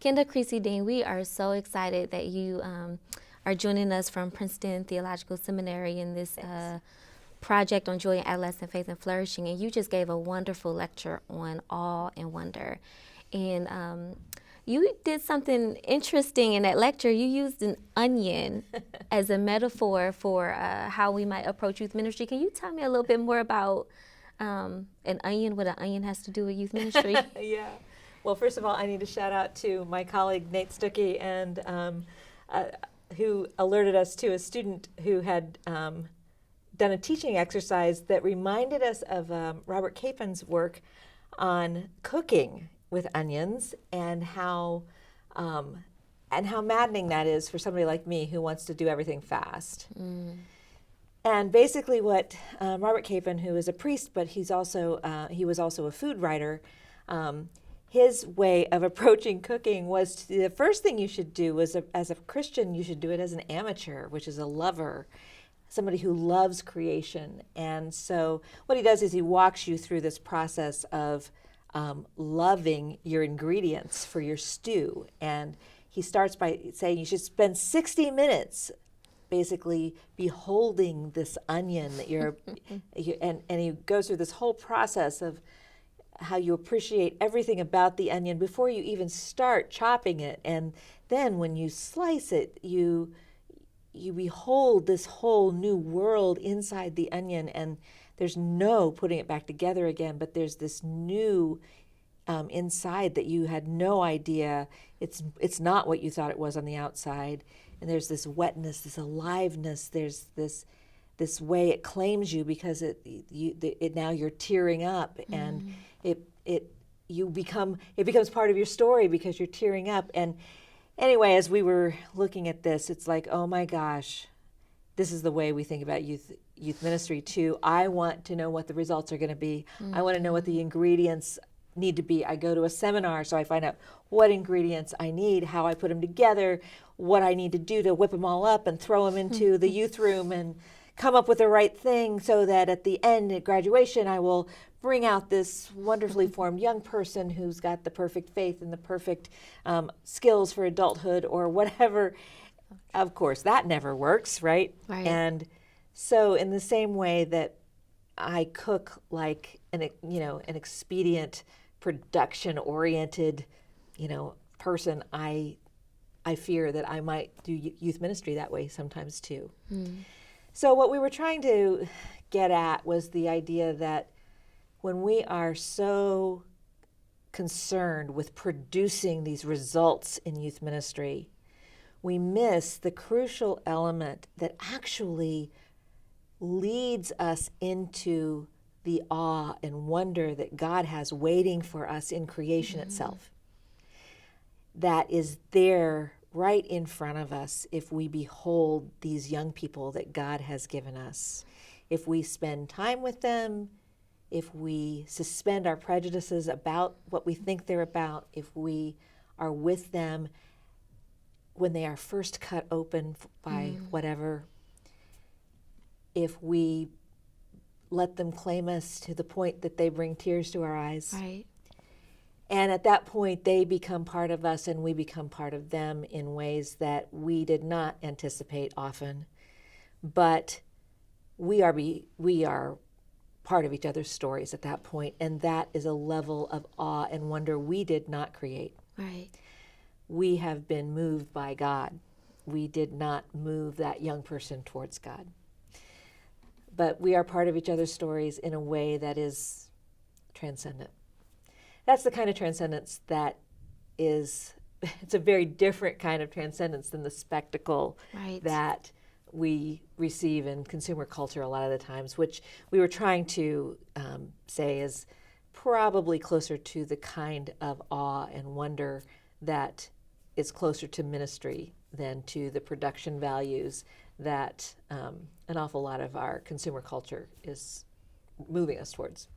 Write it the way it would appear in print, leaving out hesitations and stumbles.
Kenda Creasy Dean, we are so excited that you are joining us from Princeton Theological Seminary in this project on joy and adolescent faith and flourishing. And you just gave a wonderful lecture on awe and wonder. And you did something interesting in that lecture. You used an onion as a metaphor for how we might approach youth ministry. Can you tell me a little bit more about an onion, what an onion has to do with youth ministry? Yeah. Well, first of all, I need to shout out to my colleague Nate Stuckey, and who alerted us to a student who had done a teaching exercise that reminded us of Robert Capen's work on cooking with onions, and how maddening that is for somebody like me who wants to do everything fast. And basically, what Robert Capen, who is a priest, but he was also a food writer. His way of approaching cooking was the first thing you should do was, as a Christian, you should do it as an amateur, which is a lover, somebody who loves creation. And so what he does is he walks you through this process of loving your ingredients for your stew. And he starts by saying you should spend 60 minutes basically beholding this onion that and he goes through this whole process of how you appreciate everything about the onion before you even start chopping it. And then when you slice it, you behold this whole new world inside the onion, and there's no putting it back together again, but there's this new inside that you had no idea. It's not what you thought it was on the outside. And there's this wetness, this aliveness, there's this way it claims you, because it now you're tearing up, and it becomes part of your story because you're tearing up. And anyway, as we were looking at this, it's like, oh my gosh, this is the way we think about youth ministry too. I want to know what the results are going to be. I want to know what the ingredients need to be. I go to a seminar, so I find out what ingredients I need, how I put them together, what I need to do to whip them all up and throw them into the youth room and come up with the right thing, so that at the end, at graduation, I will bring out this wonderfully formed young person who's got the perfect faith and the perfect skills for adulthood or whatever. Of course, that never works, right? And so in the same way that I cook like an expedient, production-oriented, person, I fear that I might do youth ministry that way sometimes too. So what we were trying to get at was the idea that when we are so concerned with producing these results in youth ministry, we miss the crucial element that actually leads us into the awe and wonder that God has waiting for us in creation itself. That is there right in front of us if we behold these young people that God has given us. If we spend time with them, if we suspend our prejudices about what we think they're about, if we are with them when they are first cut open by whatever, if we let them claim us to the point that they bring tears to our eyes. And at that point, they become part of us and we become part of them in ways that we did not anticipate often. But we are part of each other's stories at that point, and that is a level of awe and wonder we did not create. We have been moved by God. We did not move that young person towards God. But we are part of each other's stories in a way that is transcendent. That's the kind of transcendence that it's a very different kind of transcendence than the spectacle that we receive in consumer culture a lot of the times, which we were trying to say is probably closer to the kind of awe and wonder that is closer to ministry than to the production values that an awful lot of our consumer culture is moving us towards.